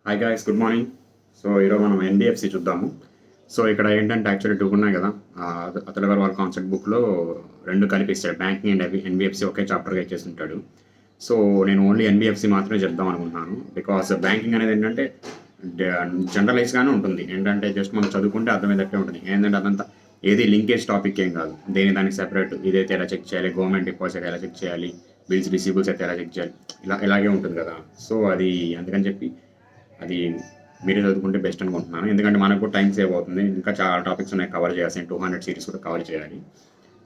Hi guys, good morning. So ఈరోజు మనం NBFC చూద్దాము. సో ఇక్కడ ఏంటంటే యాక్చువల్లీ టూ ఉన్నాయి కదా. అతడు గారు వాళ్ళ కాన్సెప్ట్ బుక్లో రెండు కలిపిస్తాడు. బ్యాంకింగ్ అండ్ ఎన్బిఎఫ్సి ఒకే చాప్టర్గా ఇచ్చేసి ఉంటాడు. సో నేను ఓన్లీ ఎన్బిఎఫ్సి మాత్రమే చెప్దాం అనుకుంటున్నాను. బికాస్ బ్యాంకింగ్ అనేది ఏంటంటే జనరలైజ్గానే ఉంటుంది. ఏంటంటే జస్ట్ మనం చదువుకుంటే అర్థమయ్యేటట్టే ఉంటుంది. ఏంటంటే అదంతా ఏది లింకేజ్ టాపిక్ ఏం కాదు. దానికి సెపరేట్ ఇదైతే ఎలా చెక్ చేయాలి, గవర్నమెంట్ డిపాజిట్ ఎలా చెక్ చేయాలి, బిల్స్ రిసీబుల్స్ అయితే ఎలా చెక్ చేయాలి, ఇలాగే ఉంటుంది కదా. సో అది అందుకని చెప్పి అది మీరే చదువుకుంటే బెస్ట్ అనుకుంటున్నాను. ఎందుకంటే మనకు టైం సేవ్ అవుతుంది. ఇంకా చాలా టాపిక్స్ ఉన్నాయి కవర్ చేయాల్సి, 200 సిరీస్ కూడా కవర్ చేయాలి.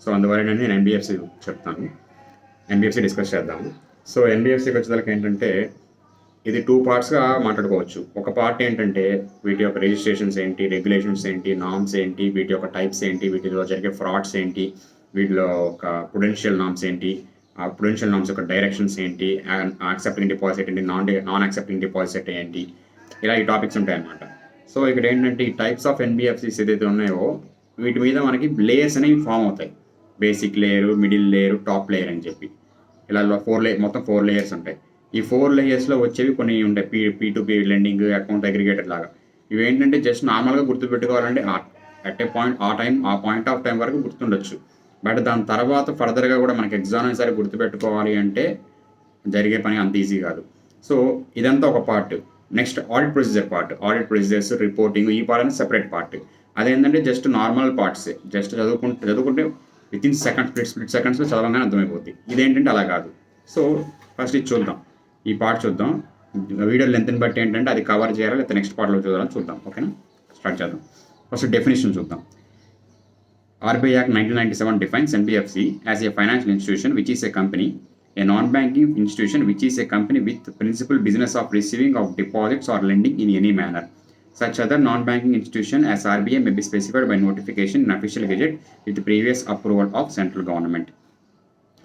సో అందువల్ల నేను ఎన్బిఎఫ్సి చెప్తాను. ఎన్బిఎఫ్సి డిస్కస్ చేద్దాము. సో ఎన్బిఎఫ్సికి వచ్చేదానికి ఏంటంటే ఇది 2 పార్ట్స్గా మాట్లాడుకోవచ్చు. ఒక పార్ట్ ఏంటంటే వీటి యొక్క రిజిస్ట్రేషన్స్ ఏంటి, రెగ్యులేషన్స్ ఏంటి, నామ్స్ ఏంటి, వీటి యొక్క టైప్స్ ఏంటి, వీటిలో జరిగే ఫ్రాడ్స్ ఏంటి, వీటిలో ఒక ప్రుడెన్షియల్ నామ్స్ ఏంటి, ఆ ప్రుడెన్షియల్ నామ్స్ యొక్క డైరెక్షన్స్ ఏంటి, యాక్సెప్టింగ్ డిపాజిట్ ఏంటి, నాన్ యాక్సెప్టింగ్ డిపాజిట్ ఏంటి, ఇలా ఈ టాపిక్స్ ఉంటాయన్నమాట. సో ఇక్కడ ఏంటంటే ఈ టైప్స్ ఆఫ్ ఎన్బిఎఫ్సిస్ ఏదైతే ఉన్నాయో వీటి మీద మనకి లేయర్స్ అనేవి ఫామ్ అవుతాయి. Basic layer, middle layer, top layer అని చెప్పి ఇలా మొత్తం 4 లేయర్స్ ఉంటాయి. ఈ 4 లేయర్స్లో వచ్చేవి కొన్ని ఉంటాయి. పీ2పీ లెండింగ్, అకౌంట్ అగ్రిగేటర్ లాగా. ఇవి ఏంటంటే జస్ట్ నార్మల్గా గుర్తుపెట్టుకోవాలంటే అట్ ఏ పాయింట్ ఆ పాయింట్ ఆఫ్ టైం వరకు గుర్తుండొచ్చు. బట్ దాని తర్వాత ఫర్దర్గా కూడా మనకి ఎగ్జామ్ సరే గుర్తుపెట్టుకోవాలి అంటే జరిగే పని అంత ఈజీ కాదు. సో ఇదంతా ఒక part. Next audit procedure part. Audit procedures, reporting, ఈ పార్ట్ అనేది సెపరేట్ పార్ట్. అదేంటంటే జస్ట్ నార్మల్ పార్ట్సే. జస్ట్ చదువుకుంటే వితిన్ స్ప్లిట్ సెకండ్స్లో చదవగానే అర్థమైపోతుంది. ఇదేంటంటే అలా కాదు. సో ఫస్ట్ ఇది చూద్దాం, ఈ పార్ట్ చూద్దాం. వీడియో లెంత్ని బట్టి ఏంటంటే అది కవర్ చేయాలి లేకపోతే నెక్స్ట్ పార్ట్లో చూద్దాం. ఓకేనా, స్టార్ట్ చేద్దాం. ఫస్ట్ డెఫినేషన్ చూద్దాం. RBI Act 1997 defines NBFC as a financial institution which is a company, a non-banking institution which is a company with principal business of receiving of deposits or lending in any manner. Such other non-banking institution as RBI may be specified by notification in official gazette with the previous approval of central government.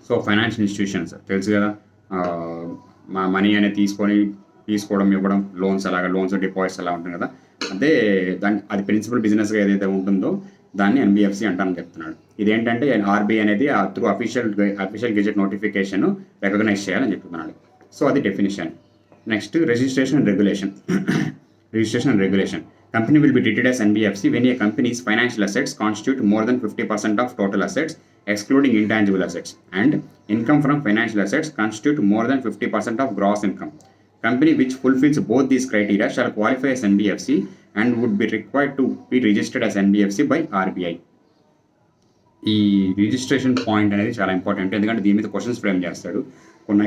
So financial institutions తెలుసు కదా, మా money అనేది తీసుకోవడం, ఇవ్వడం, loans deposits అలా ఉంటుంది కదా. అంటే అది ప్రిన్సిపల్ బిజినెస్గా ఏదైతే ఉంటుందో దాన్ని ఎన్బిఎఫ్సి అంటానని చెప్తున్నాడు. ఇదేంటంటే ఆర్బీఐ అనేది through official gazette notification recognise చేయాలని చెప్తున్నాడు. సో అది definition. Next registration and regulation. Company will be treated as NBFC when a company's financial assets constitute more than 50% of total assets, excluding intangible assets, and income from financial assets constitute more than 50% of gross income. Company which fulfills both these criteria shall qualify as NBFC and would be required to be registered as NBFC by RBI. ఈ registration point అనేది చాలా important. ఎందుకంటే దీని మీద questions frame చేస్తాడు. కొన్ని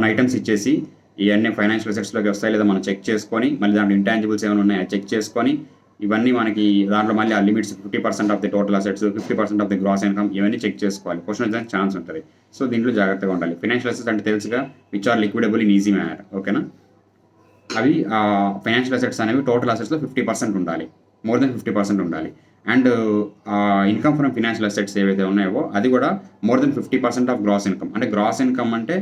items ఇచ్చేసి ఇవన్నీ ఫైనాన్షియల్ అసెట్స్లోకి వస్తాయి లేదా మనం చెక్ చేసుకొని, మళ్ళీ దాంట్లో ఇంటాంజిబుల్స్ ఏమైనా ఉన్నాయో చెక్ చేసుకొని, ఇవన్నీ మనకి దాంట్లో మళ్ళీ ఆ limits 50% of the total assets, 50% of the gross income, ఇవన్నీ చెక్ చేసుకోవాలి. క్వశ్చన్ వచ్చేదానికి ఛాన్స్ ఉంటుంది. సో దీంట్లో జాగ్రత్తగా ఉండాలి. ఫైనాన్షియల్ అసెట్స్ అంటే తెలుసుగా, which are liquidable in easy manner. ఓకేనా, అవి ఫైనాన్షియల్ అసెట్స్ అనేవి టోటల్ అసెట్స్లో 50% ఉండాలి, మోర్ దెన్ 50% ఉండాలి. And income from financial assets ఏవైతే ఉన్నాయో అది కూడా more than 50% of gross income. అంటే గ్రాస్ ఇన్కమ్ అంటే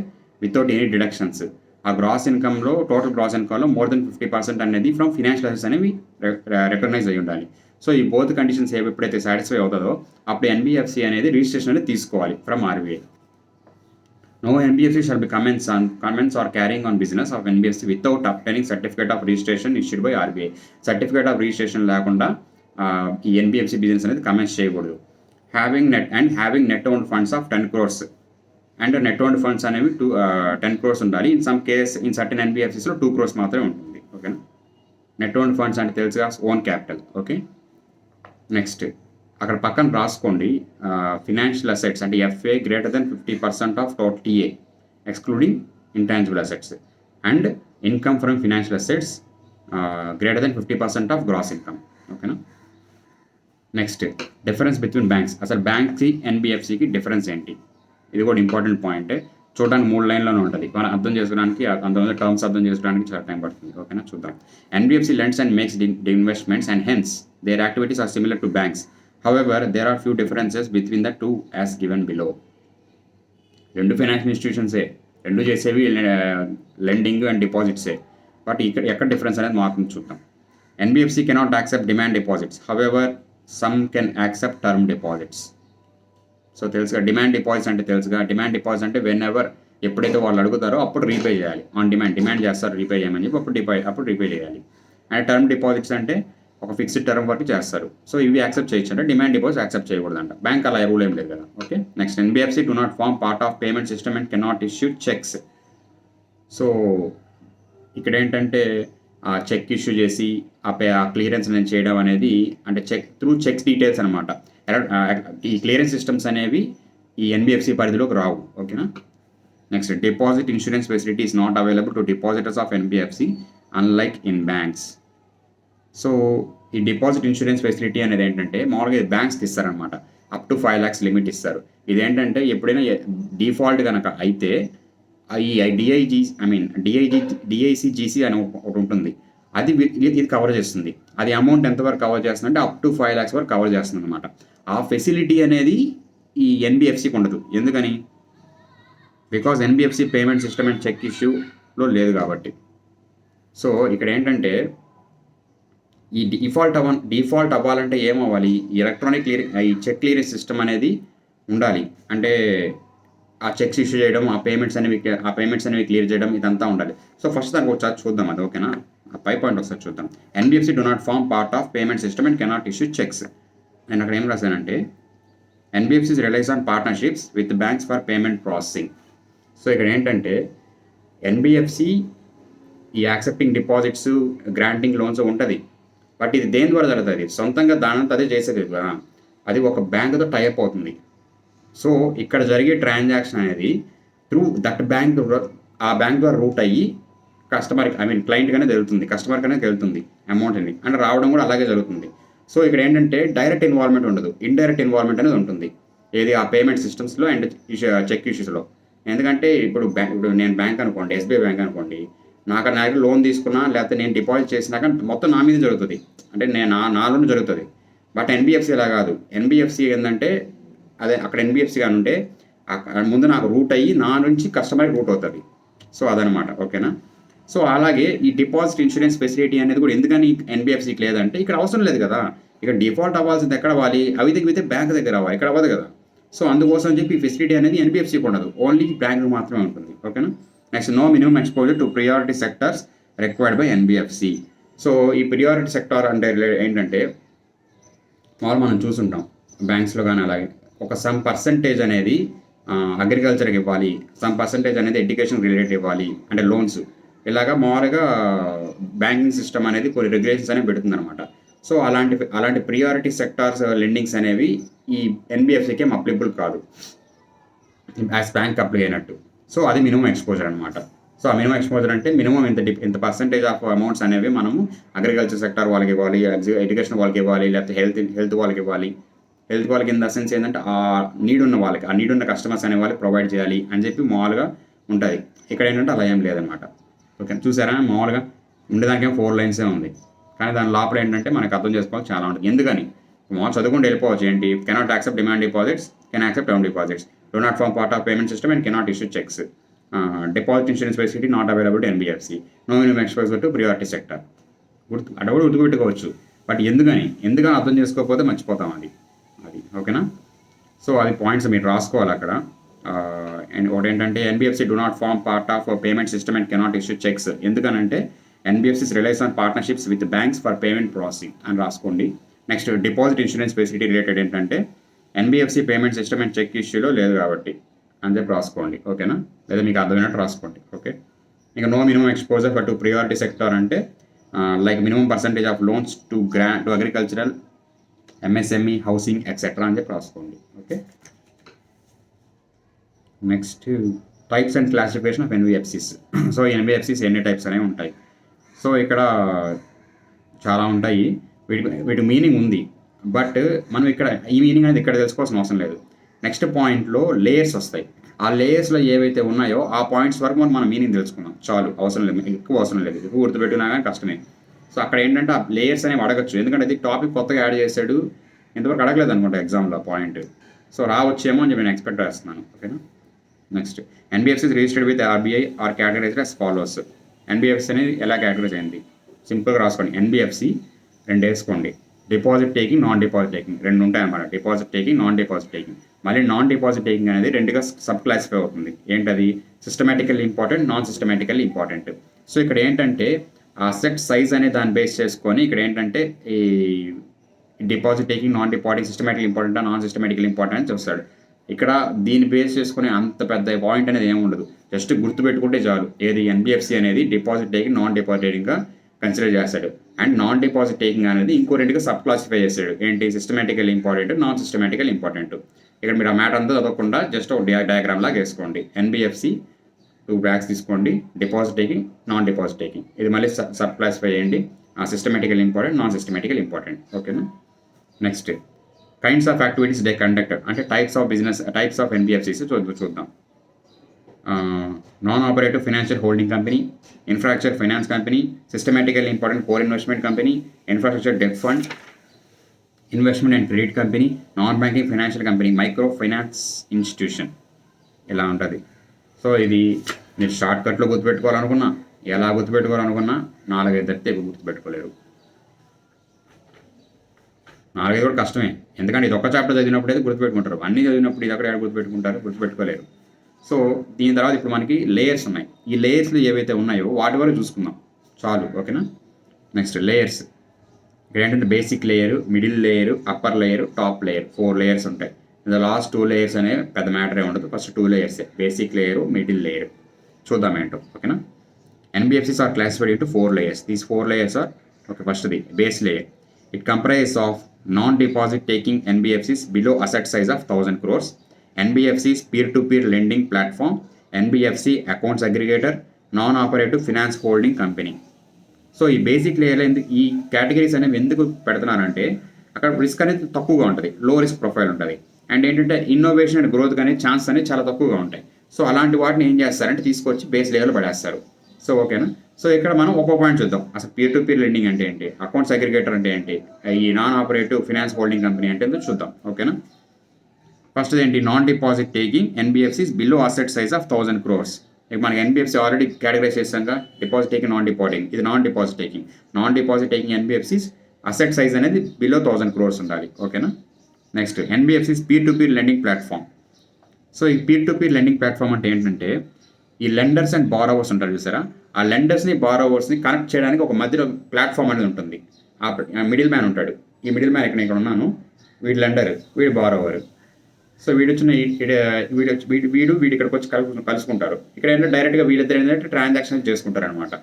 వితౌట్ ఎనీ డిడక్షన్స్. ఆ గ్రాస్ ఇన్కమ్లో, టోటల్ గ్రాస్ ఇన్కమ్లో మోర్ దెన్ 50% అనేది ఫ్రమ్ ఫినాన్షియల్ అసెట్స్ అనేవి రికగ్నైజ్ అయ్యి ఉండాలి. సో ఈ బోత్ కండిషన్స్ ఎప్పుడైతే సాటిస్ఫై అవుతుందో అప్పుడు ఎన్బిఎఫ్సి అనేది రిజిస్ట్రేషన్ అనేది తీసుకోవాలి from RBI. No NBFC shall be commence or carrying on business of NBFC without obtaining certificate of registration issued by RBI. Certificate of registration లేకుండా ఈ ఎన్బిఎఫ్సి బిజినెస్ అనేది commence చేయకూడదు. Having net own funds of 10 crores. And net own funds అనేవి 10 crores ఉండాలి. In certain ఎన్బిఎఫ్సిస్లో 2 crores మాత్రమే ఉంటుంది. ఓకేనా, net own funds అంటే తెలుసుగా, ఓన్ క్యాపిటల్. ఓకే, నెక్స్ట్ అక్కడ పక్కన రాసుకోండి, ఫినాన్షియల్ అసెట్స్ అంటే FA greater than 50% of total TA excluding intangible assets, and income from financial assets greater than 50% of gross income. ఓకేనా, నెక్స్ట్ డిఫరెన్స్ బిట్వీన్ బ్యాంక్స్. అసలు బ్యాంక్కి ఎన్బిఎఫ్సికి difference ఏంటి, ఇది కూడా ఇంపార్టెంట్ పాయింట్. చూడడానికి 3 లైన్లోనే ఉంటుంది. మనం అర్థం చేసుకోవడానికి, అంతమంది టర్మ్స్ అర్థం చేసుకోవడానికి చాలా టైం పడుతుంది. ఓకేనా, చూద్దాం. NBFC lends and makes investments and hence their activities are similar to banks. However, there are few differences between the two as given below. రెండు ఫైనాన్షియల్ ఇన్స్టిట్యూషన్సే, రెండు చేసేవి లెండింగ్ అండ్ డిపాజిట్సే. బట్ ఎక్కడ డిఫరెన్స్ అనేది మాత్రం చూద్దాం. NBFC cannot accept demand deposits. However some can accept term deposits. So తెలుసుగా, demand deposits అంటే తెలుసుగా, డిమాండ్ డిపాజిట్ అంటే వెన్ ఎవర్ ఎప్పుడైతే వాళ్ళు అడుగుతారో అప్పుడు రీపే చేయాలి. ఆన్ డిమాండ్ చేస్తారు రీపే చేయమని చెప్పి అప్పుడు రీపే చేయాలి. అండ్ టర్మ్ డిపాజిట్స్ అంటే ఒక ఫిక్స్డ్ టర్మ్ వరకు చేస్తారు. సో ఇవి యాక్సెప్ట్ చేయొచ్చు అంటే డిమాండ్ డిపాజిట్స్ యాక్సెప్ట్ చేయకూడదంట. బ్యాంక్ అలా రూల్ ఏం లేదు కదా. Okay, next NBFC do not form part of payment system and cannot issue cheques. So ఇక్కడ ఏంటంటే ఆ చెక్ ఇష్యూ చేసి ఆ క్లియరెన్స్ నేను చేయడం అనేది అంటే చెక్స్ డీటెయిల్స్ అనమాట. ఈ క్లియరెన్స్ సిస్టమ్స్ అనేవి ఈ ఎన్బిఎఫ్సి పరిధిలోకి రావు. ఓకేనా. Next, deposit insurance facility is not available to depositors of NBFC unlike in banks. So ఈ డిపాజిట్ ఇన్సూరెన్స్ ఫెసిలిటీ అనేది ఏంటంటే మామూలుగా బ్యాంక్స్కి ఇస్తారనమాట. అప్ టు 5 lakhs లిమిట్ ఇస్తారు. ఇదేంటంటే ఎప్పుడైనా డిఫాల్ట్ కనుక అయితే ఈ డిఐసిజిసి అని ఒకటి ఉంటుంది, అది ఇది కవర్ చేస్తుంది. అది అమౌంట్ ఎంతవరకు కవర్ చేస్తుంది అంటే అప్ టు 5 lakhs వరకు కవర్ చేస్తుంది అనమాట. ఆ ఫెసిలిటీ అనేది ఈ ఎన్బిఎఫ్సికి ఉండదు. ఎందుకని? Because NBFC payment system and cheque ఇష్యూలో లేదు కాబట్టి. సో ఇక్కడ ఏంటంటే ఈ డిఫాల్ట్ అవ్వాలంటే ఏమవ్వాలి? ఎలక్ట్రానిక్ ఈ చెక్ క్లియరెన్స్ సిస్టమ్ అనేది ఉండాలి. అంటే ఆ చెక్స్ ఇష్యూ చేయడం, ఆ పేమెంట్స్ అనేవి క్లియర్ చేయడం, ఇదంతా ఉండాలి. సో ఫస్ట్ దానికి ఒకసారి చూద్దాం అది. ఓకేనా. ఆ పై పాయింట్ ఒకసారి చూద్దాం. NBFC do not form part of payment system and cannot issue cheques. నేను అక్కడ ఏం రాశానంటే NBFCs relies on partnerships with banks for payment processing. So ఇక్కడ ఏంటంటే ఎన్బిఎఫ్సి ఈ యాక్సెప్టింగ్ డిపాజిట్స్, గ్రాంటింగ్ లోన్స్ ఉంటుంది. బట్ ఇది దేని ద్వారా జరుగుతుంది? సొంతంగా దానంతా అదే చేసేది కదా. అది ఒక బ్యాంకుతో టైఅప్ అవుతుంది. సో ఇక్కడ జరిగే ట్రాన్సాక్షన్ అనేది త్రూ దట్ బ్యాంక్, ఆ బ్యాంక్ ద్వారా రూట్ అయ్యి క్లయింట్ గానే తెలుస్తుంది, కస్టమర్ గానే తెలుస్తుంది అమౌంట్ అని, అంటే రావడం కూడా అలాగే జరుగుతుంది. సో ఇక్కడ ఏంటంటే డైరెక్ట్ ఇన్వాల్వ్మెంట్ ఉండదు, ఇండైరెక్ట్ ఇన్వాల్వ్మెంట్ అనేది ఉంటుంది. ఏది? ఆ పేమెంట్ సిస్టమ్స్లో అండ్ చెక్ ఇష్యూస్లో. ఎందుకంటే ఇప్పుడు నేను బ్యాంక్ అనుకోండి, ఎస్బీఐ బ్యాంక్ అనుకోండి, నాకు లోన్ తీసుకున్నా లేకపోతే నేను డిపాజిట్ చేసినాక మొత్తం నా మీద జరుగుతుంది, అంటే నాలోనే జరుగుతుంది. బట్ ఎన్బిఎఫ్సి అలా కాదు. ఎన్బిఎఫ్సి ఏంటంటే అదే అక్కడ ఎన్బిఎఫ్సి కానీ ఉంటే ముందు నాకు రూట్ అయ్యి నా నుంచి కస్టమర్కి రూట్ అవుతుంది. సో అదనమాట. ఓకేనా. సో అలాగే ఈ డిపాజిట్ ఇన్సూరెన్స్ ఫెసిలిటీ అనేది కూడా ఎందుకని ఎన్బిఎఫ్సికి లేదంటే ఇక్కడ అవసరం లేదు కదా. ఇక్కడ డిఫాల్ట్ అవ్వాల్సింది ఎక్కడ అవ్వాలి? అవితే బ్యాంక్ దగ్గర అవ్వాలి, ఇక్కడ అవ్వదు కదా. సో అందుకోసం చెప్పి ఈ ఫెసిలిటీ అనేది ఎన్బిఎఫ్సికి ఉండదు, ఓన్లీ బ్యాంక్ మాత్రమే ఉంటుంది. ఓకేనా. Next, no minimum exposure to priority sectors required by NBFC. So ఈ ప్రియారిటీ సెక్టార్ అంటే ఏంటంటే మనం చూసుంటాం బ్యాంక్స్లో కానీ అలాగే ఒక సమ్ పర్సంటేజ్ అనేది అగ్రికల్చర్కి ఇవ్వాలి, సమ్ పర్సంటేజ్ అనేది ఎడ్యుకేషన్ రిలేటెడ్ ఇవ్వాలి, అంటే లోన్స్. ఇలాగా మామూలుగా బ్యాంకింగ్ సిస్టమ్ అనేది కొన్ని రెగ్యులేషన్స్ అనేవి పెడుతుంది అనమాట. సో అలాంటి ప్రియారిటీ సెక్టార్స్ లెండింగ్స్ అనేవి ఈ ఎన్బిఎఫ్సికి ఏం అప్లికబుల్ కాదు యాజ్ బ్యాంక్ అప్లై అయినట్టు. సో అది మినిమం ఎక్స్పోజర్ అనమాట. సో ఆ మినిమం ఎక్స్పోజర్ అంటే మినిమం ఇంత పర్సంటేజ్ ఆఫ్ అమౌంట్స్ అనేవి మనము అగ్రికల్చర్ సెక్టార్ వాళ్ళకి ఇవ్వాలి, ఎడ్యుకేషన్ వాళ్ళకి ఇవ్వాలి, లేకపోతే హెల్త్ వాళ్ళకి ఇవ్వాలి. హెల్త్ వాళ్ళకి ఇన్ ద సెన్స్ ఏంటంటే ఆ నీడ్ ఉన్న కస్టమర్స్ అనే వాళ్ళకి ప్రొవైడ్ చేయాలి అని చెప్పి మామూలుగా ఉంటుంది. ఇక్కడ ఏంటంటే అలా ఏం లేదనమాట. ఓకే, చూసారా? మామూలుగా ఉండేదానికేమో 4 lines ఉంది, కానీ దాని లోపల ఏంటంటే మనకు అర్థం చేసుకోవాలి చాలా ఉంటుంది. ఎందుకని మామూలు చదువుకుంటూ వెళ్ళిపోవచ్చు. ఏంటి? Cannot accept demand deposits, can accept term deposits, do not form part of payment system and cannot issue cheques, deposit insurance facility not available to NBFC, no minimum exposure to priority sector. అక్కడ కూడా గుర్తుపెట్టుకోవచ్చు. But ఎందుకని అర్థం చేసుకోకపోతే మర్చిపోతాం అది. ఓకేనా. So అది పాయింట్స్ మీరు రాసుకోవాలి అక్కడ. అండ్ ఒకటి ఏంటంటే NBFC do not form part of payment system and cannot issue cheques. ఎందుకనంటే NBFCs relies on partnerships with banks for payment processing అని రాసుకోండి. Next, deposit insurance facility related ఏంటంటే NBFC payment system and cheque ఇష్యూలో లేదు కాబట్టి అని చెప్పి రాసుకోండి. ఓకేనా, లేదా మీకు అర్థమైనట్టు రాసుకోండి. ఓకే. ఇంకా no minimum exposure for to priority sector అంటే like minimum percentage of loans to agricultural, MSME, housing etcetera అని చెప్పి రాసుకోండి. Okay. Next, types and classification of NBFCs. So NBFCs ఎన్ని టైప్స్ అనేవి ఉంటాయి. సో ఇక్కడ చాలా ఉంటాయి. వీటి మీనింగ్ ఉంది, బట్ మనం ఇక్కడ ఈ మీనింగ్ అనేది ఇక్కడ తెలుసుకోవాల్సిన అవసరం లేదు. నెక్స్ట్ పాయింట్లో లేయర్స్ వస్తాయి. ఆ లేయర్స్లో ఏవైతే ఉన్నాయో ఆ పాయింట్స్ వరకు మనం మీనింగ్ తెలుసుకుందాం చాలు, అవసరం లేదు, ఎక్కువ అవసరం లేదు. ఎక్కువ గుర్తుపెట్టినా కానీ కష్టమే. సో అక్కడ ఏంటంటే ఆ లేయర్స్ అనేవి అడగచ్చు, ఎందుకంటే అది టాపిక్ కొత్తగా యాడ్ చేశాడు, ఇంతవరకు అడగలేదు అనుకుంటా ఎగ్జామ్లో పాయింట్. సో రావచ్చేమో అని నేను ఎక్స్పెక్ట్ చేస్తున్నాను. ఓకేనా. Next, NBFCs registered with RBI are categorised as followers. NBFC అనేది ఎలా కేటగరైజ్ అయింది? సింపుల్గా రాసుకోండి. ఎన్బిఎఫ్సి 2 వేసుకోండి, deposit taking, non deposit taking రెండు ఉంటాయి అన్నమాట. Deposit taking, non deposit taking. మళ్ళీ నాన్ డిపాజిట్ టేకింగ్ అనేది రెండుగా సబ్ క్లాసిఫై అవుతుంది. ఏంటది? Systematically important, non systematically important. So ఇక్కడ ఏంటంటే అసెట్ సైజ్ అనే దాన్ని బేస్ చేసుకొని ఇక్కడ ఏంటంటే ఈ deposit taking, non deposit, systematical important, non systematical important అని చూస్తాడు. ఇక్కడ దీన్ని బేస్ చేసుకుని అంత పెద్ద పాయింట్ అనేది ఏమి ఉండదు. జస్ట్ గుర్తుపెట్టుకుంటే చాలు. ఏది ఎన్బిఎఫ్సి అనేది డిపాజిట్ టేకింగ్, నాన్ డిపాజిట్ టేకింగ్గా కన్సిడర్ చేస్తాడు. అండ్ నాన్ డిపాజిట్ టేకింగ్ అనేది ఇంకో రెండుగా సబ్ క్లాసిఫై చేస్తాడు. ఏంటి? Systematical important, non systematical important. ఇక్కడ మీరు ఆ మ్యాటర్ అంతా చదవకుండా జస్ట్ ఒక డయాగ్రామ్ లాగా వేసుకోండి. ఎన్బిఎఫ్సి 2 బ్రాక్స్ తీసుకోండి, deposit taking, non deposit taking. ఇది మళ్ళీ సబ్ క్లాసిఫై చేయండి. Systematical important, non systematical important. ఓకేనా? Next kinds of activities they conduct అంటే types of business, types of NBFCs చూద్దాం. Non operative financial holding company, infrastructure finance company, systematical important core investment company, infrastructure debt fund, investment and credit company, non banking financial company, micro finance institution. ఇలా ఉంటుంది. So ఇది మీరు short కట్లో గుర్తుపెట్టుకోవాలనుకున్నా, ఎలా గుర్తుపెట్టుకోవాలనుకున్నా 4-5 తప్పితే గుర్తుపెట్టుకోలేరు. 4-5 కూడా కష్టమే. ఎందుకంటే ఇది ఒక్క చాప్టర్ చదివినప్పుడు అయితే గుర్తుపెట్టుకుంటారు. అన్నీ చదివినప్పుడు ఇది అక్కడ గుర్తుపెట్టుకోలేరు. సో దీని తర్వాత ఇప్పుడు మనకి లేయర్స్ ఉన్నాయి. ఈ లేయర్స్లో ఏవైతే ఉన్నాయో వాటి వరకు చూసుకుందాం చాలు. ఓకేనా? Next layers. ఇక్కడ ఏంటంటే basic layer, middle layer, upper layer, top layer, 4 layers ఉంటాయి. ఇందులో లాస్ట్ 2 లేయర్స్ అనేవి పెద్ద మ్యాటరే ఉండదు. ఫస్ట్ 2 లేయర్సే, బేసిక్ లేయర్, మిడిల్ లేయర్. చూద్దాం ఏంటో. ఓకేనా? NBFCs are classified into 4 layers. These 4 layers are, okay, first the base layer. It comprises of non-deposit taking NBFCs below asset size of 1000 crores, NBFCs peer-to-peer lending platform, NBFC accounts aggregator, non-operative finance holding company. So ఈ basic లేయర్లో ఈ categories అనేవి ఎందుకు పెడుతున్నారంటే అక్కడ risk అనేది తక్కువగా ఉంటుంది, లో రిస్క్ ప్రొఫైల్ ఉంటుంది. అండ్ ఏంటంటే ఇన్నోవేషన్ అండ్ గ్రోత్ అనేది ఛాన్స్ అనేది చాలా తక్కువగా ఉంటాయి. సో అలాంటి వాటిని ఏం చేస్తారంటే తీసుకొచ్చి బేస్ లేయర్లో పడేస్తారు. సో ఓకేనా? సో ఇక్కడ మనం ఒక్కో పాయింట్ చూద్దాం. అసలు పీర్ టు పీర్ లెండింగ్ అంటే ఏంటి, అకౌంట్స్ అగ్రిగేటర్ అంటే ఏంటి, ఈ non operative finance holding company అంటే ఏంటో చూద్దాం. ఓకేనా? ఫస్ట్ ఏంటి? Non deposit taking NBFCs below asset size of 1000 crores. ఇక మనకి ఎన్బిఎఫ్సి ఆల్రెడీ కేటగరైజ్ చేసాక డిపాజిట్ టేకింగ్, నాన్ డిపాజిటింగ్. ఇది non deposit taking. Non deposit taking NBFCs asset size అనేది బిలో 1000 crores ఉండాలి. ఓకేనా? Next NBFCs peer to peer lending platform. So ఈ peer to peer lending platform అంటే ఏంటంటే ఈ lenders and borrowers ఉంటారు చూసారా, ఆ లెండర్స్ని బారోవర్స్ని కనెక్ట్ చేయడానికి ఒక మధ్యలో ప్లాట్ఫామ్ అనేది ఉంటుంది. ఆ మిడిల్ మ్యాన్ ఉంటాడు. ఈ మిడిల్ మ్యాన్ ఇక్కడ ఉన్నాను, వీడి లెండర్, వీడి బారోవర్. సో వీడు వచ్చిన వీడు ఇక్కడికి వచ్చి కలుసుకుంటారు. ఇక్కడ ఏంటంటే డైరెక్ట్గా వీళ్ళిద్దరు ఏంటంటే ట్రాన్సాక్షన్ చేసుకుంటారు అనమాట.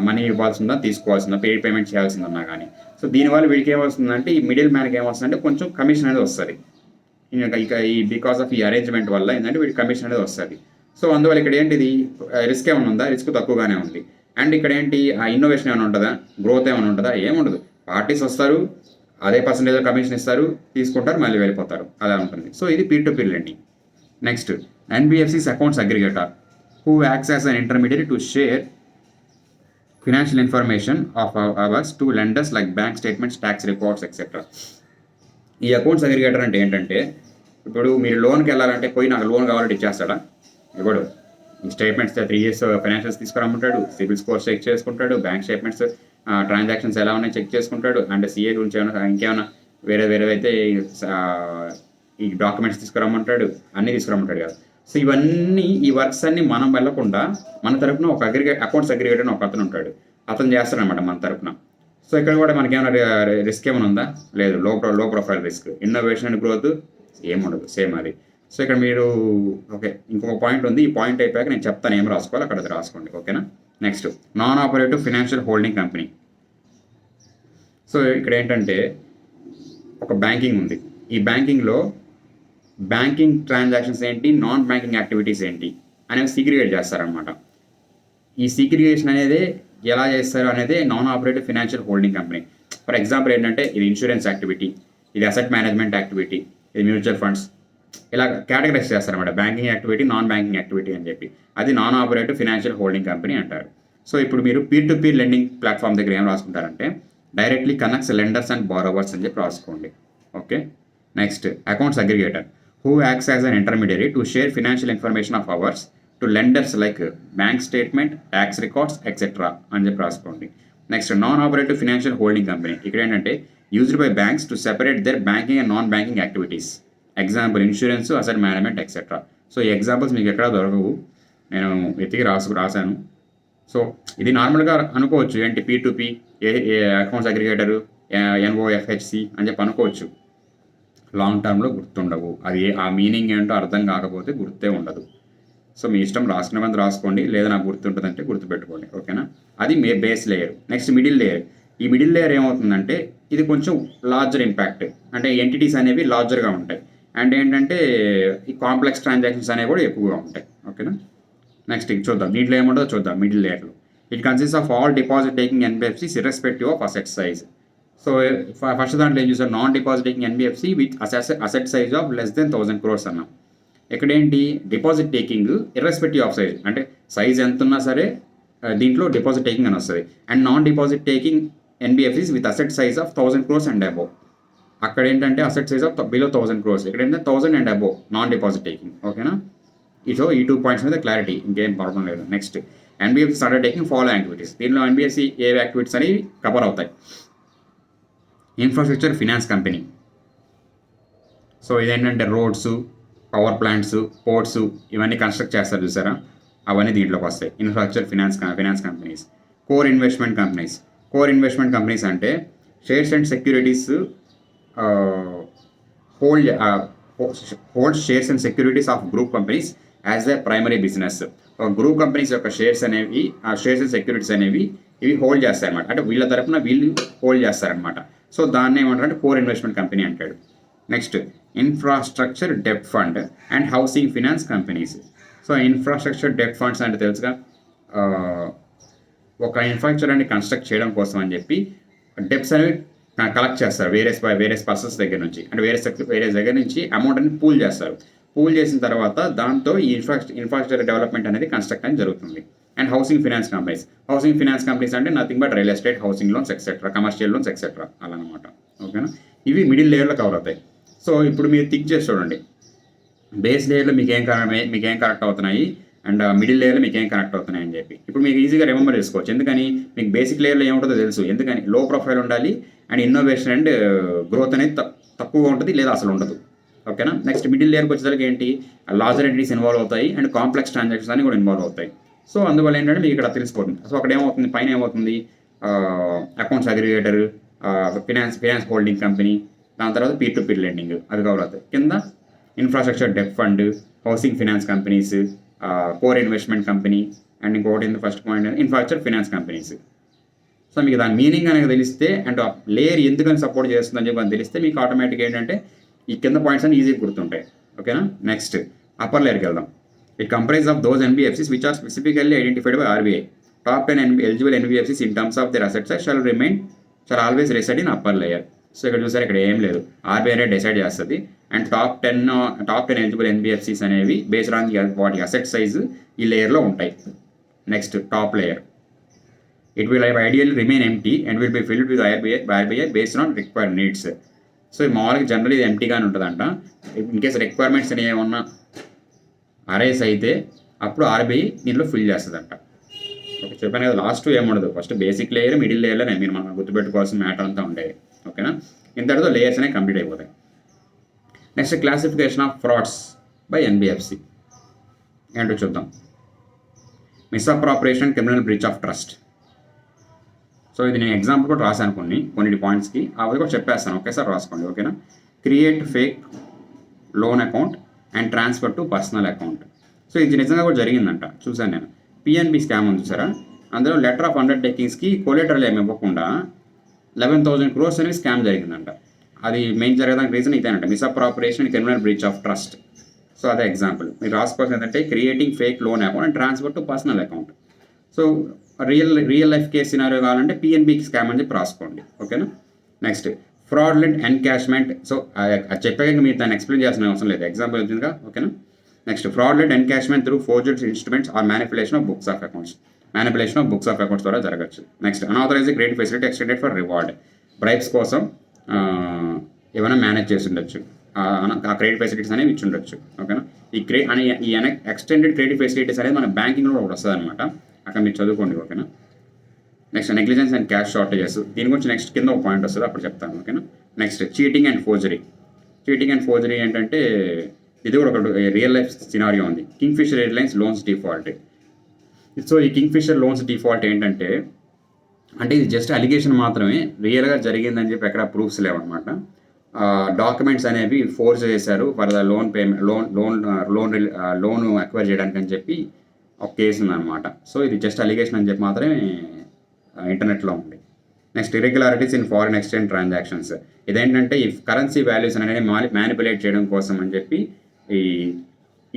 మనీ ఇవ్వాల్సిందా, తీసుకోవాల్సిందా, పేమెంట్ చేయాల్సిందన్నా కానీ. సో దీనివల్ల వీడికి ఏమవుతుందంటే ఈ మిడిల్ మ్యాన్కి ఏమవుతుందంటే కొంచెం కమిషన్ అనేది వస్తుంది. ఇక ఈ బికాస్ ఆఫ్ ఈ అరేంజ్మెంట్ వల్ల ఏంటంటే వీడికి కమిషన్ అనేది వస్తుంది. సో అందువల్ల ఇక్కడ ఏంటిది రిస్క్ ఏమైనా ఉందా? రిస్క్ తక్కువగానే ఉంది. అండ్ ఇక్కడ ఏంటి ఆ ఇన్నోవేషన్ ఏమైనా ఉంటుందా, గ్రోత్ ఏమైనా ఉంటుందా? ఏముండదు. పార్టీస్ వస్తారు, అదే పర్సంటేజ్ కమిషన్ ఇస్తారు, తీసుకుంటారు, మళ్ళీ వెళ్ళిపోతారు, అలా ఉంటుంది. సో ఇది peer to peer lending. Next NBFCs accounts aggregator who acts as an intermediate to share financial information of ours to lenders like bank statements, tax reports etcetera. ఈ అకౌంట్స్ అగ్రిగేటర్ అంటే ఏంటంటే ఇప్పుడు మీరు లోన్కి వెళ్ళాలంటే పోయి నాకు లోన్ కావాలంటే ఇచ్చేస్తాడా? ఇవ్వడు. స్టేట్మెంట్స్ 3 years ఫైనాన్షియల్స్ తీసుకురమ్మంటాడు, సిబిల్ స్కోర్ చెక్ చేసుకుంటాడు, బ్యాంక్ స్టేట్మెంట్స్ ట్రాన్సాక్షన్స్ ఎలా ఉన్నాయి చెక్ చేసుకుంటాడు. అండ్ సిఏ గురించి ఏమైనా ఇంకేమైనా వేరే అయితే ఈ డాక్యుమెంట్స్ తీసుకురమ్మంటాడు, అన్నీ తీసుకురమ్మంటాడు కదా. సో ఇవన్నీ ఈ వర్క్స్ అన్ని మనం వెళ్ళకుండా మన తరపున ఒక అకౌంట్స్ అగ్రిగేటర్ ఒక అతను ఉంటాడు, అతను చేస్తాడనమాట మన తరపున. సో ఇక్కడ కూడా మనకి ఏమైనా రిస్క్ ఏమైనా ఉందా? లేదు. లో profile risk. Innovation and growth ఏముండదు, సేమ్ అది. సో ఇక్కడ మీరు ఓకే ఇంకొక పాయింట్ ఉంది, ఈ పాయింట్ అయిపోయాక నేను చెప్తాను ఏం రాసుకోవాలి, అక్కడ అది రాసుకోండి. ఓకేనా? Next non operative financial holding company. So ఇక్కడ ఏంటంటే ఒక బ్యాంకింగ్ ఉంది. ఈ బ్యాంకింగ్లో బ్యాంకింగ్ ట్రాన్సాక్షన్స్ ఏంటి, నాన్ బ్యాంకింగ్ యాక్టివిటీస్ ఏంటి అనేవి సీగ్రిగేట్ చేస్తారనమాట. ఈ సీగ్రిగేషన్ అనేది ఎలా చేస్తారు అనేది non operative financial holding company. For example ఏంటంటే ఇది ఇన్సూరెన్స్ యాక్టివిటీ, ఇది అసెట్ మేనేజ్మెంట్ యాక్టివిటీ, ఇది మ్యూచువల్ ఫండ్స్, ఇలా కేటగరైజ్ చేస్తారన్నమాట. Banking activity, non banking activity అని చెప్పి. అది non operative financial holding company అంటారు. సో ఇప్పుడు మీరు peer to peer lending platform దగ్గర ఏం రాసుకుంటారంటే directly connects lenders and borrowers అని చెప్పి రాసుకోండి. Okay. Next accounts aggregator who acts as an intermediary to share financial information of ours to lenders like bank statement, tax records etcetera అని చెప్పి రాసుకోండి. Next non operative financial holding company. ఇక్కడ ఏంటంటే used by banks to separate their banking and non banking activities. Example insurance, asset management etcetera. So ఈ examples మీకు ఎక్కడా దొరకవు, నేను వెతికి రాశాను. సో ఇది నార్మల్గా అనుకోవచ్చు, ఏంటి P2P, ఏ అకౌంట్స్ అగ్రిగేటరు, NOFHC అని చెప్పి అనుకోవచ్చు. లాంగ్ టర్మ్లో గుర్తుండవు. అది ఆ మీనింగ్ ఏంటో అర్థం కాకపోతే గుర్తే ఉండదు. సో మీ ఇష్టం, రాసుకునేవంత రాసుకోండి, లేదా నాకు గుర్తుంటుందంటే గుర్తుపెట్టుకోండి. ఓకేనా? అది base layer. Next middle layer. ఈ మిడిల్ లేయర్ ఏమవుతుందంటే ఇది కొంచెం లార్జర్ ఇంపాక్ట్, అంటే ఎంటిటీస్ అనేవి లార్జర్గా ఉంటాయి, అండ్ ఏంటంటే ఈ కాంప్లెక్స్ ట్రాన్సాక్షన్స్ అనేవి కూడా ఎక్కువగా ఉంటాయి. ఓకేనా? నెక్స్ట్ చూద్దాం దీంట్లో ఏముంటుందో చూద్దాం. మిడిల్ లేయర్లో it consist of all deposit taking NBFCs irrespective of asset size. So first దాంట్లో ఏం చూసారు, non deposit taking NBFC with asset size of less than 1000 crores అన్నాం. ఇక్కడేంటి, deposit taking irrespective of size, అంటే సైజ్ ఎంత ఉన్నా సరే దీంట్లో డిపాజిట్ టేకింగ్ అని వస్తుంది. And non deposit taking NBFCs with asset size of 1000 crores and above. అక్కడ ఏంటంటే asset size of below 1000 crores, ఇక్కడ ఏంటంటే 1000 and above non deposit taking. ఓకేనా? సో ఈ 2 పాయింట్స్ మీద క్లారిటీ, ఇంకేం ప్రాబ్లం లేదు. Next NBFC started taking follow activities. దీనిలో NBFC ఏ యాక్టివిటీస్ అనేవి కవర్ అవుతాయి. Infrastructure finance company. సో ఇదేంటంటే రోడ్స్, పవర్ ప్లాంట్స్, పోర్ట్స్ ఇవన్నీ కన్స్ట్రక్ట్ చేస్తారు చూసారా, అవన్నీ దీంట్లోకి వస్తాయి. Infrastructure finance companies. Core investment companies అంటే shares and securities hold shares and securities of group companies as a primary business. Group companies యొక్క shares అనేవి, ఆ షేర్స్ అండ్ సెక్యూరిటీస్ అనేవి ఇవి హోల్డ్ చేస్తారనమాట, అంటే వీళ్ళ తరపున వీళ్ళు హోల్డ్ చేస్తారనమాట. సో దాన్ని ఏమంటారంటే కోర్ ఇన్వెస్ట్మెంట్ కంపెనీ అంటాడు. నెక్స్ట్ ఇన్ఫ్రాస్ట్రక్చర్ డెబ్ట్ fund and housing finance companies. So infrastructure డెబ్ట్ ఫండ్స్ అంటే తెలుసుగా, ఒక ఇన్ఫ్రాస్ట్రక్చర్ అని కన్స్ట్రక్ట్ చేయడం కోసం అని చెప్పి డెబ్ట్స్ అనేవి కలెక్ట్ చేస్తారు వేరియస్ పర్సన్స్ దగ్గర నుంచి, అంటే వేరే దగ్గర నుంచి అమౌంట్ అనేది పూల్ చేస్తారు. పూల్ చేసిన తర్వాత దాంతో ఈ ఇన్ఫ్రాస్ట్రక్చర్ డెవలప్మెంట్ అనేది కన్స్ట్రక్ట్ అనేది జరుగుతుంది. అండ్ హౌసింగ్ ఫినాన్స్ కంపెనీస్ అంటే nothing but real estate, housing loans etcetera, commercial loans etcetera అలా అనమాట. ఓకేనా? ఇవి మిడిల్ లేయర్లో కవర్ అవుతాయి. సో ఇప్పుడు మీరు థింక్ చేసి చూడండి, బేస్ లేయర్లో మీకు ఏం కనెక్ట్ అవుతున్నాయి, అండ్ మిడిల్ లేయర్లో మీకు ఏం కనెక్ట్ అవుతున్నాయి అని చెప్పి ఇప్పుడు మీకు ఈజీగా రిమెంబర్ చేసుకోవచ్చు. ఎందుకని, మీకు బేసిక్ లేయర్లో ఏముంటుందో తెలుసు. ఎందుకని, లో ప్రొఫైల్ ఉండాలి అండ్ ఇన్నోవేషన్ అండ్ గ్రోత్ అనేది తక్కువగా ఉంటుంది లేదా అసలు ఉండదు. ఓకేనా? నెక్స్ట్ మిడిల్ లేయర్కి వచ్చేసరికి ఏంటి, లార్జర్ ఎంటిటీస్ ఇన్వాల్వ్ అవుతాయి అండ్ కాంప్లెక్స్ ట్రాన్సాక్షన్స్ అని కూడా ఇన్వాల్వ్ అవుతాయి. సో అందువల్ల ఏంటంటే మీకు ఇక్కడ తెలిసిపోతుంది. సో అక్కడ ఏమవుతుంది, పైన ఏమవుతుంది, accounts aggregator, finance holding company, దాని తర్వాత P2P లెండింగ్ అది కవర్ అవుతాయి. కింద ఇన్ఫ్రాస్ట్రక్చర్ డెబ్ట్ fund, housing finance companies, core investment company, and ఇంకోటి first point infrastructure finance companies. So మీకు దాని మీనింగ్ అనేది తెలిస్తే అండ్ లేయర్ ఎందుకని సపోర్ట్ చేస్తుందని చెప్పి తెలిస్తే మీకు ఆటోమేటిక్ ఏంటంటే ఈ కింద పాయింట్స్ అని ఈజీగా గుర్తుంటాయి. ఓకేనా? నెక్స్ట్ అప్పర్ లేయర్కి వెళ్దాం. It comprise of those NBFCs which are specifically identified by RBI. Top 10 eligible NBFCs in terms of their assets shall always reside in upper layer. So ఇక్కడ చూసారు, ఇక్కడ ఏం లేదు, RBI అనేది డిసైడ్ చేస్తుంది. అండ్ టాప్ 10 ఎలిజిబుల్ NBFCs అనేవి based on వాటి asset size ఈ లేయర్లో ఉంటాయి. Next top layer. It will ideally remain empty and will be filled with RBI based on required needs. So మామూలుగా జనరల్ ఇది ఎంటీగానే ఉంటుందంట. ఇన్ కేసు రిక్వైర్మెంట్స్ అనేవి ఏమన్నా అరైజ్ అయితే అప్పుడు RBI దీనిలో ఫిల్ చేస్తుందంట. ఓకే, చెప్పాను కదా, లాస్ట్ ఏముండదు, ఫస్ట్ బేసిక్ లేయర్, మిడిల్ లేయర్లోనే మీరు మనం గుర్తుపెట్టుకోవాల్సిన మ్యాటర్ అంతా ఉండేది. ఓకేనా? ఇంతటితో లేయర్స్ అనేవి కంప్లీట్ అయిపోతాయి. Next classification of frauds by NBFC ఏంటో చూద్దాం. Misappropriation, criminal breach of trust. So ఇది నేను ఎగ్జాంపుల్ కూడా రాశాను కొన్ని పాయింట్స్కి, అవి కూడా చెప్పేస్తాను, ఒకేసారి రాసుకోండి. ఓకేనా? Create fake loan account and transfer to personal account. So ఇది నిజంగా కూడా జరిగిందంట, చూసాను నేను. PNB స్కామ్ ఉంది చూసారా, అందులో లెటర్ ఆఫ్ అండర్టేకింగ్స్కి కొలేటరల్ ఏమి ఇవ్వకుండా 11,000 crores అనేది స్కామ్ జరిగిందంట. అది మెయిన్ జరగడానికి రీజన్ ఇదేనంట, misappropriation and criminal breach of trust. So అదే ఎగ్జాంపుల్ మీరు రాసుకోవాల్సింది ఏంటంటే creating fake loan account and transfer to personal account. So real life case scenario కావాలంటే PNB స్కామ్ అని చెప్పి రాసుకోండి. ఓకేనా? Next fraudulent encashment. సో అది చెప్పాక మీరు దాన్ని ఎక్స్ప్లెయిన్ చేయాల్సిన అవసరం లేదు, ఎగ్జాంపుల్ వచ్చిందిగా. ఓకేనా? Next fraudulent encashment through forged instruments or manipulation of books of accounts ద్వారా జరగచ్చు. Next unauthorized credit facility extended for reward. Bribes కోసం ఏమైనా మేనేజ్ చేసి ఉండొచ్చు, ఆ క్రెడిట్ ఫెసిలిటీస్ అనేవి ఇచ్చి ఉండొచ్చు. ఓకేనా? ఈ ఎక్స్టెండెడ్ క్రెడిట్ ఫెసిలిటీస్ అనేది మన బ్యాంకింగ్లో ఒకటి వస్తుంది అనమాట, అక్కడ మీరు చదువుకోండి. ఓకేనా? Next negligence and cash shortages, దీని గురించి నెక్స్ట్ కింద ఒక పాయింట్ వస్తుంది అప్పుడు చెప్తాను. ఓకేనా. Next cheating and forgery. Cheating and forgery ఏంటంటే ఇది కూడా ఒక రియల్ లైఫ్ సినారియో ఉంది. Kingfisher airlines loans default. So ఈ కింగ్ఫిషర్ లోన్స్ డిఫాల్ట్ ఏంటంటే, అంటే ఇది జస్ట్ అలిగేషన్ మాత్రమే, రియల్గా జరిగిందని చెప్పి ఎక్కడ ప్రూఫ్స్ లేవన్నమాట. డాక్యుమెంట్స్ అనేవి ఫోర్స్ చేశారు for the loan payment loan acquire చేయడానికి అని చెప్పి ఒక కేసు ఉందన్నమాట. సో ఇది జస్ట్ అలిగేషన్ అని చెప్పి మాత్రమే ఇంటర్నెట్లో ఉంది. Next irregularities in foreign exchange transactions. ఇదేంటంటే ఈ కరెన్సీ వాల్యూస్ అనేది మ్యానిపులేట్ చేయడం కోసం అని చెప్పి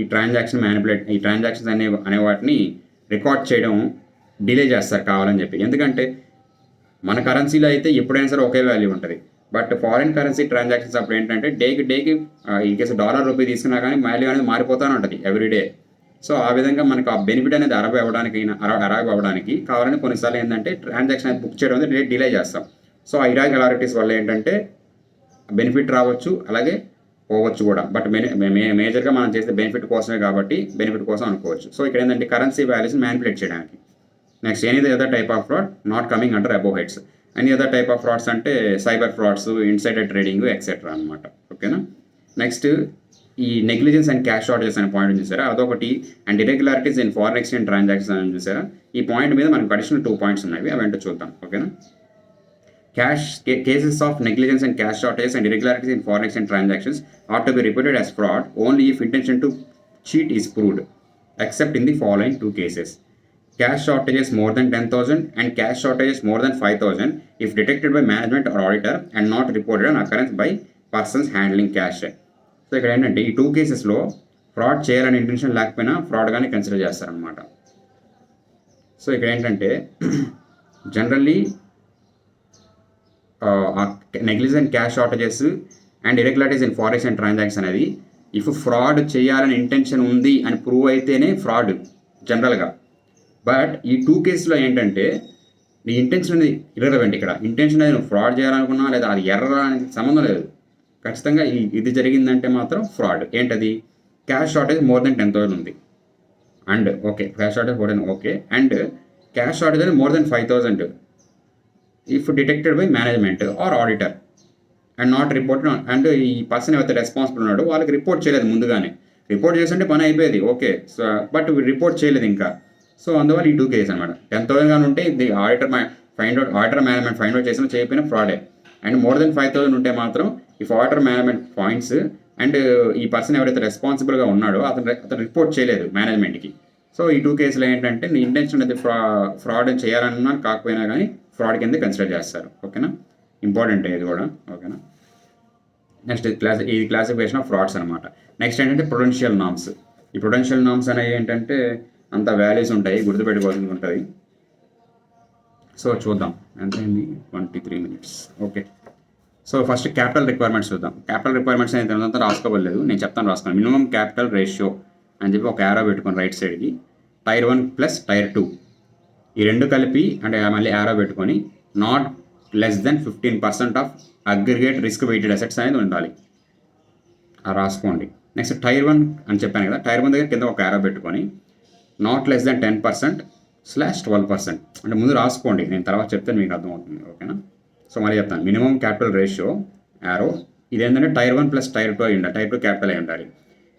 ఈ ట్రాన్సాక్షన్స్ అనే వాటిని రికార్డ్ చేయడం డిలే చేస్తారు కావాలని చెప్పి. ఎందుకంటే మన కరెన్సీలో అయితే ఎప్పుడైనా సరే ఒకే వాల్యూ ఉంటుంది. బట్ ఫారిన్ కరెన్సీ ట్రాన్సాక్షన్స్ అప్పుడు ఏంటంటే డేకి ఈ కేసు డాలర్ రూపీ తీసుకున్నా కానీ వాల్యూ అనేది మారిపోతూనే ఉంటుంది ఎవ్రీడే. సో ఆ విధంగా మనకు ఆ బెనిఫిట్ అనేది అరైవ్ అవ్వడానికి కావాలని కొన్నిసార్లు ఏంటంటే ట్రాన్సాక్షన్ అనేది బుక్ చేయడం అనేది డిలే చేస్తాం. సో ఆ ఇరెగ్యులారిటీస్ వల్ల ఏంటంటే బెనిఫిట్ రావచ్చు, అలాగే పోవచ్చు కూడా. బట్ మేజర్గా మనం చేసే బెనిఫిట్ కోసమే కాబట్టి బెనిఫిట్ కోసం అనుకోవచ్చు. సో ఇక్కడ ఏంటంటే కరెన్సీ వాల్యూస్ మ్యానిపులేట్ చేయడానికి. Next any other type of fraud not coming under above heads. Any other type of frauds అంటే cyber frauds, insider trading etcetera అనమాట. ఓకేనా. నెక్స్ట్ ఈ నెగ్లిజెన్స్ అండ్ క్యాష్ షార్టేజెస్ అనే పాయింట్ చూసారా, అదొకటి. And irregularities in foreign exchange transactions అని చూసారా. ఈ పాయింట్ మీద మనకు అడిషనల్ 2 పాయింట్స్ ఉన్నాయి, అవి ఏంటో చూద్దాం. ఓకేనా. Cases of negligence and cash shortages and irregularities in foreign exchange transactions are to be reported as fraud only if intention to cheat is proved, except in the following 2 cases. Cash shortages more than 10,000 and cash shortages more than 5,000 if detected by management or auditor and not reported on occurrence by persons handling cash. So ఇక్కడ ఏంటంటే ఈ 2 కేసెస్లో fraud చేయాలని intention లేకపోయినా ఫ్రాడ్గానే consider చేస్తారనమాట. So ఇక్కడ ఏంటంటే generally negligent cash shortages and irregularities in foreign exchange transaction అనేది ఇఫ్ ఫ్రాడ్ చేయాలని ఇంటెన్షన్ ఉంది అని ప్రూవ్ అయితేనే ఫ్రాడ్ జనరల్గా. బట్ ఈ 2 కేసులో ఏంటంటే నీ ఇంటెన్షన్ అనేది ఇర్రెలవెంట్. ఇక్కడ ఇంటెన్షన్ అనేది నువ్వు ఫ్రాడ్ చేయాలనుకున్నా లేదా అది ఎర్ర అనేది సంబంధం లేదు. ఖచ్చితంగా ఇది జరిగిందంటే మాత్రం ఫ్రాడ్. ఏంటది? క్యాష్ షార్టేజ్ మోర్ దెన్ 10,000 ఉంది and okay, cash shortage more than okay, and cash shortage అనేది more than 5,000 if detected by management or auditor and not reported on, and ఈ పర్సన్ ఎవరైతే రెస్పాన్సిబుల్ ఉన్నాడో వాళ్ళకి రిపోర్ట్ చేయలేదు ముందుగానే. Report చేస్తుంటే పని అయిపోయేది, ఓకే. సో బట్ రిపోర్ట్ చేయలేదు ఇంకా. సో అందువల్ల ఈ 2 కేసెస్ అనమాట. 10,000 కానీ ఉంటే ఇది ఆడిటర్ మేనేజ్మెంట్ ఫైండ్ అవుట్ చేసినా చేయకపోయినా ఫ్రాడే. అండ్ మోర్ దెన్ 5,000 ఉంటే మాత్రం if auditor management points and ఈ పర్సన్ ఎవరైతే రెస్పాన్సిబుల్గా ఉన్నాడో అతను రిపోర్ట్ చేయలేదు మేనేజ్మెంట్కి. సో ఈ 2 కేసులు ఏంటంటే నీ ఇంటెన్షన్ అయితే ఫ్రాడ్ చేయాలన్నా కాకపోయినా కానీ ఫ్రాడ్ కింద కన్సిడర్ చేస్తారు. ఓకేనా. ఇంపార్టెంట్ ఇది కూడా. ఓకేనా. నెక్స్ట్ ఇది క్లాసిఫికేషన్ ఆఫ్ ఫ్రాడ్స్ అనమాట. నెక్స్ట్ ఏంటంటే ప్రొడెన్షియల్ నామ్స్. ఈ ప్రొడెన్షియల్ నామ్స్ అనేవి ఏంటంటే అంత వాల్యూస్ ఉంటాయి, గుర్తుపెట్టుకోవాల్సి ఉంటుంది. సో చూద్దాం ఎంత అయింది, 23 minutes. Okay. So first capital requirements చూద్దాం. క్యాపిటల్ రిక్వైర్మెంట్స్ అనేది అంతా రాసుకోవలేదు, నేను చెప్తాను రాసుకోండి. మినిమం క్యాపిటల్ రేషియో అని చెప్పి ఒక యారో పెట్టుకొని రైట్ సైడ్కి, Tier 1 ప్లస్ Tier 2 ఈ 2 కలిపి అంటే మళ్ళీ యారో పెట్టుకొని not less than 15% of aggregate risk weighted assets అనేది ఉండాలి, రాసుకోండి. నెక్స్ట్ Tier 1 అని చెప్పాను కదా, Tier 1 దగ్గర కింద ఒక యారో పెట్టుకొని నాట్ లెస్ దెన్ 10%/12%. అంటే ముందు రాసుకోండి, నేను తర్వాత చెప్తే మీకు అర్థమవుతుంది. ఓకేనా. సో మళ్ళీ చెప్తాను. మినిమం క్యాపిటల్ రేషియో యారో ఇదేంటంటే Tier 1 ప్లస్ Tier 2 అయి ఉండాలి. Tier 2 క్యాపిటల్ అయి ఉండాలి.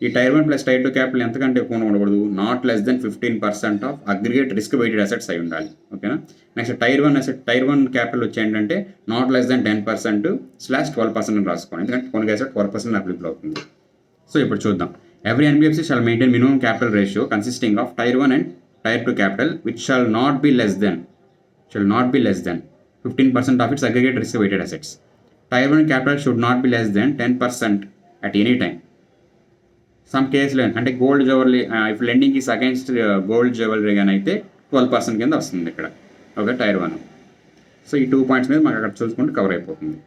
ఈ Tier 1 ప్లస్ Tier 2 క్యాపిటల్ ఎంతకంటే ఎక్కువ ఉండకూడదు, not less than 15% of aggregate risk weighted assets అయి ఉండాలి. ఓకేనా. నెక్స్ట్ Tier 1 క్యాపిటల్ వచ్చి ఏంటంటే నాట్ లెస్ దెన్ 10%/12% అని రాసుకోండి, ఎందుకంటే కొన్ని అసెట్ 12% అప్లికబుల్ అవుతుంది. సో ఇప్పుడు చూద్దాం. Every NBFC shall maintain minimum capital ratio consisting of Tier 1 and Tier 2 capital which shall not be less than 15% of its aggregate risk weighted assets. Tier 1 capital should not be less than 10% at any time. Some కేసులో అంటే gold jewellery, if lending is against gold jewellery కానీ అయితే 12% కింద వస్తుంది ఇక్కడ. Okay. Tier 1. So ఈ 2 points మీద మనకు అక్కడ చూసుకుంటే కవర్ అయిపోతుంది.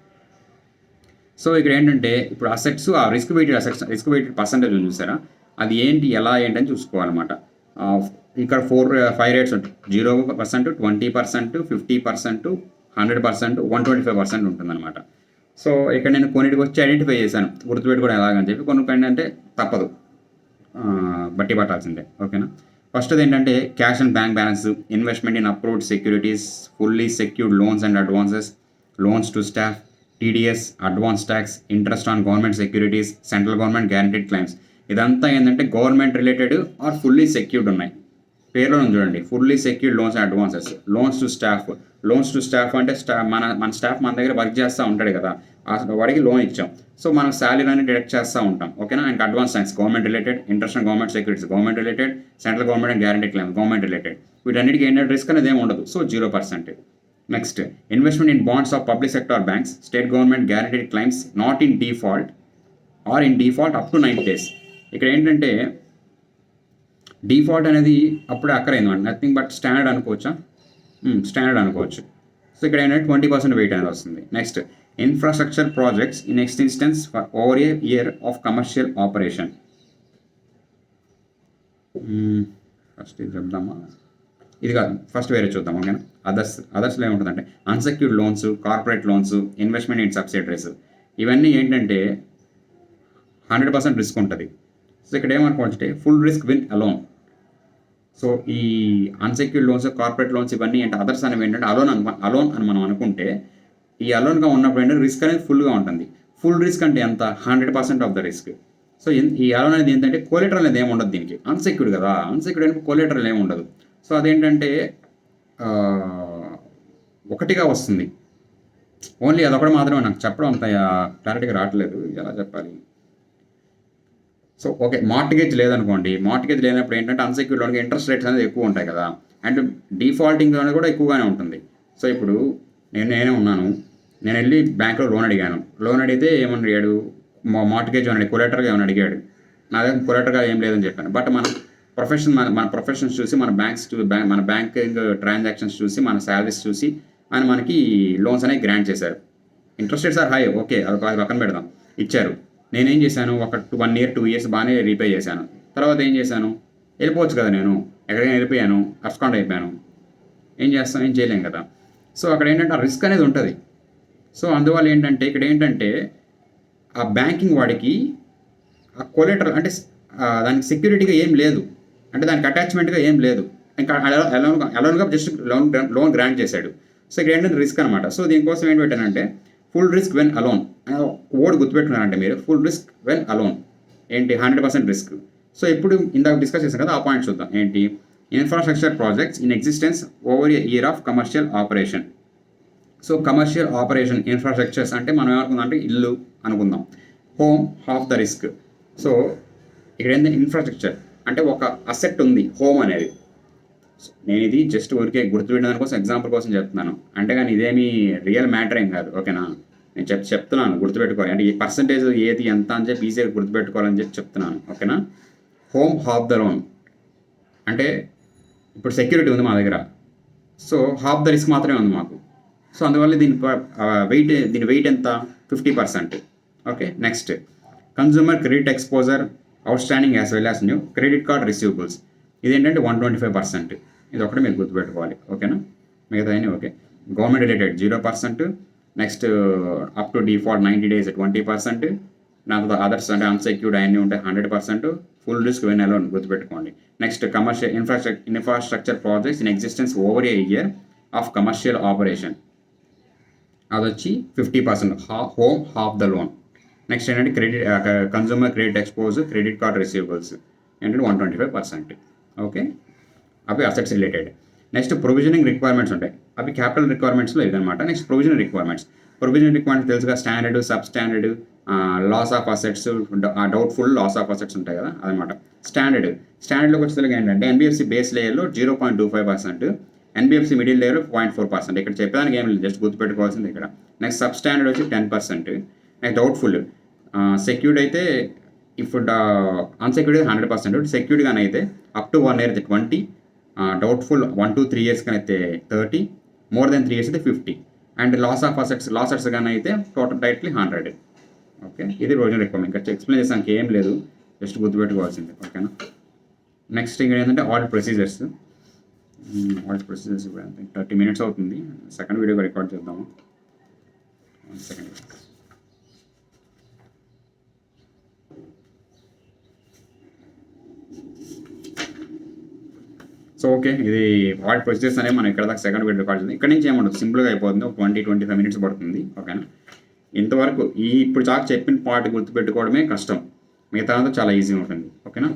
సో ఇక్కడ ఏంటంటే ఇప్పుడు అసెట్స్, ఆ రిస్క్ వెయిటెడ్ పర్సంటేజ్ చూసారా, అది ఏంటి ఎలా ఏంటని చూసుకోవాలన్నమాట. ఇక్కడ 5 రేట్స్ ఉంటాయి. 0%, 20%, 50%, 100%, 125% ఉంటుందన్నమాట. సో ఇక్కడ నేను కొన్నిటికి వచ్చి ఐడెంటిఫై చేశాను, గుర్తుపెట్టుకోవడం ఎలాగని చెప్పి. కొన్ని ఏంటంటే తప్పదు, బట్టి పట్టాల్సిందే. ఓకేనా. ఫస్ట్ది ఏంటంటే cash and bank balance, investment in approved securities, fully secured loans and advances, loans to staff, TDS, advance tax, interest on government securities, central government guaranteed claims. ఇదంతా ఏంటంటే government related or fully secured ఉన్నాయి. పేరులో చూడండి, fully secured loans and advances. Loans to staff అంటే మన staff మన దగ్గర work చేస్తూ ఉంటాడు కదా, వాడికి లోన్ ఇచ్చాం. సో మనం శాలరీ అనేది డిడక్ట్ చేస్తూ ఉంటాం, ఓకేనా. And advance tax government related, interest on government securities government related, central government and guarantee claim government related. వీటన్నిటికీ ఏంటంటే రిస్క్ అనేది ఏమి ఉండదు, so 0%. Next, investment in bonds of public sector banks, state government guaranteed claims not in default or in default up to 90 days. ఇక్కడ ఏంటంటే default అనేది అప్పుడే అక్కరైంది, నథింగ్ బట్ స్టాండర్డ్ అనుకోవచ్చా, స్టాండర్డ్ అనుకోవచ్చు. సో ఇక్కడ ఏంటంటే 20% వెయిట్ అనేది వస్తుంది. Next, infrastructure projects in next instance for over a year of commercial operation. First ఇది చెప్దామా, ఇది కాదు, ఫస్ట్ వేరే చూద్దాం, ఓకేనా. అదర్స్లో ఏముంటుందంటే unsecured loans, corporate loans, investment in subsidiaries. ఇవన్నీ ఏంటంటే 100% రిస్క్ ఉంటుంది. సో ఇక్కడ ఏమనుకోవచ్చు, full risk when alone. So ఈ అన్సెక్యూర్డ్ లోన్స్, కార్పొరేట్ లోన్స్ ఇవన్నీ అంటే అదర్స్ అనేవి ఏంటంటే అలోన్ అని మనం అనుకుంటే, ఈ అలోన్గా ఉన్నప్పుడు ఏంటంటే రిస్క్ అనేది ఫుల్గా ఉంటుంది. ఫుల్ రిస్క్ అంటే ఎంత, 100% ఆఫ్ ద రిస్క్. సో ఈ అలోన్ అనేది ఏంటంటే కొలెటరల్ అనేది ఏమి ఉండదు దీనికి, అన్సెక్యూర్డ్ కదా, అన్సెక్యూర్డ్ అంటే కొలెటరల్ ఏమి ఉండదు. సో అదేంటంటే ఒకటిగా వస్తుంది, ఓన్లీ అదొకటి మాత్రమే. నాకు చెప్పడం అంత క్లారిటీగా రావట్లేదు, ఎలా చెప్పాలి. సో ఓకే, మార్టిగేజ్ లేదనుకోండి, మార్టిగేజ్ లేనప్పుడు ఏంటంటే అన్సెక్యూర్డ్ లోన్కి ఇంట్రెస్ట్ రేట్స్ అనేది ఎక్కువ ఉంటాయి కదా, అండ్ డిఫాల్టింగ్ అనేది కూడా ఎక్కువగానే ఉంటుంది. సో ఇప్పుడు నేనే ఉన్నాను, నేను వెళ్ళి బ్యాంక్లో లోన్ అడిగాను. లోన్ అడిగితే ఏమని అడిగాడు, మార్టిగేజ్ అని కొలెటర్గా ఏమని అడిగాడు. నా దగ్గర కొలెటర్గా ఏం లేదని చెప్పాను. బట్ మన ప్రొఫెషన్స్ చూసి, మన బ్యాంకింగ్ ట్రాన్సాక్షన్స్ చూసి, మన శాలరీస్ చూసి ఆయన మనకి లోన్స్ అనేవి గ్రాంట్ చేశారు. Interest rates are high, okay, అది పక్కన పెడదాం, ఇచ్చారు. నేనేం చేశాను, ఒక 1 year 2 years బాగానే రీపే చేశాను. తర్వాత ఏం చేశాను, వెళ్ళిపోవచ్చు కదా, నేను ఎక్కడికైనా వెళ్ళిపోయాను, అబ్స్కాండ్ అయిపోయాను, ఏం చేస్తాం, ఏం చేయలేం కదా. సో అక్కడ ఏంటంటే ఆ రిస్క్ అనేది ఉంటుంది. సో అందువల్ల ఏంటంటే ఇక్కడ ఏంటంటే ఆ బ్యాంకింగ్ వాడికి ఆ కొలెటరల్ అంటే దానికి సెక్యూరిటీగా ఏం లేదు, అంటే దానికి అటాచ్మెంట్గా ఏం లేదు, ఇంకా అలోన్గా జస్ట్ లోన్ గ్రాంట్ చేశాడు. సో ఇక్కడ ఏంటంటే రిస్క్ అనమాట. సో దీనికోసం ఏం పెట్టానంటే full risk when alone, word గుర్తుపెట్టుకున్నారంటే మీరు, ఫుల్ రిస్క్ వెన్ అలోన్ ఏంటి, 100% రిస్క్. సో ఇప్పుడు ఇందాక డిస్కస్ చేసాం కదా, ఆ పాయింట్ చూద్దాం. ఏంటి, infrastructure projects in existence over a year of commercial operation. So commercial operation infrastructures అంటే మనం ఏమనుకుందాం అంటే ఇల్లు అనుకుందాం, home half the risk. So ఇక్కడ ఏంటంటే ఇన్ఫ్రాస్ట్రక్చర్ అంటే ఒక అసెట్ ఉంది, హోమ్ అనేది. నేను ఇది జస్ట్ ఊరికే గుర్తుపెట్టడానికి కోసం, ఎగ్జాంపుల్ కోసం చెప్తున్నాను, అంటే కానీ ఇదేమీ రియల్ మ్యాటర్ ఏం కాదు, ఓకేనా. నేను చెప్తున్నాను గుర్తుపెట్టుకోవాలి, అంటే ఈ పర్సంటేజ్ ఏది ఎంత అని చెప్పి ఈజీగా గుర్తుపెట్టుకోవాలని చెప్పి చెప్తున్నాను, ఓకేనా. హోమ్ హాఫ్ ద లోన్ అంటే ఇప్పుడు సెక్యూరిటీ ఉంది మా దగ్గర, సో హాఫ్ ద రిస్క్ మాత్రమే ఉంది మాకు. సో అందువల్ల దీని వెయిట్ ఎంత, 50%. Okay. Next, consumer credit exposure out standing as well as new credit card receivables. ఇదేంటంటే 125%. ఇది ఒకటి మీరు గుర్తుపెట్టుకోవాలి, ఓకేనా. మిగతా అయినా okay. Government related 0%. Next up to default 90 days 20%. నాకు అదర్స్ అంటే అన్సెక్యూర్డ్ అన్నీ ఉంటాయి 100%. ఫుల్ రిస్క్ వెన్ అలోన్ గుర్తుపెట్టుకోండి. Next, commercial infrastructure projects in existence over a year of commercial operation, అది వచ్చి 50%, home half the loan. Next ఏంటంటే consumer credit expose credit card receivables ఏంటంటే 125%. Okay, అవి assets related. Next, provisioning requirements ఉంటాయి, అవి capital రిక్వైర్మెంట్స్లో ఇదనమాట. నెక్స్ట్, ప్రొవిజన్ రిక్వైర్మెంట్స్ తెలుసుగా, standard, sub standard, loss of assets, doubtful loss of assets ఉంటాయి కదా అదనమాట. స్టాండర్డ్లోకి వచ్చేసరికి ఏంటంటే ఎన్బిఎఫ్సి బేస్ లేయర్లో 0.25%, ఎన్బిఎఫ్సి మిడిల్ లేయర్ 0.4%. ఇక్కడ చెప్పడానికి ఏం లేదు, జస్ట్ గుర్తుపెట్టుకోవాల్సింది ఇక్కడ. నెక్స్ట్, సబ్ స్టాండర్డ్ వచ్చి 10%. నెక్స్ట్, డౌట్ఫుల్ సెక్యూర్డ్ అయితే, ఇప్పుడు అన్సెక్యూర్డ్ 100%, సెక్యూర్డ్గానే అయితే అప్ టు 1 year అయితే 20, డౌట్ఫుల్ 1 to 3 years కానీ అయితే 30, మోర్ దెన్ 3 years అయితే 50, అండ్ లాస్ అసెట్స్ కానీ అయితే టోటల్ డైరెక్ట్లీ 100. ఓకే, ఇది ప్రొవిజన్ రిక్వైర్మెంట్. ఇక్కడ ఎక్స్ప్లెయిన్ చేసానికి ఏం లేదు, జస్ట్ గుర్తుపెట్టుకోవాల్సింది, ఓకేనా. నెక్స్ట్ ఇంకా ఏంటంటే ఆడిట్ ప్రొసీజర్స్. 30 minutes అవుతుంది. సెకండ్ వీడియోగా రికార్డ్ చేద్దాము. సెకండ్ సో ఓకే, ఇది వాటి ప్రొసీజర్స్ అనేవి మనం ఇక్కడ దాకా సెకండ్ వీడియో రికార్డ్ చేస్తుంది. ఇక్కడ నుంచి ఏమంటుంది, సింపుల్గా అయిపోతుంది, ఒక 20-25 మినిట్స్ పడుతుంది. ఓకేనా, ఇంతవరకు ఇప్పుడు చాకు చెప్పిన పార్ట్ గుర్తుపెట్టుకోవడమే కష్టం, మిగతా అంతా చాలా ఈజీ ఉంటుంది. ఓకేనా.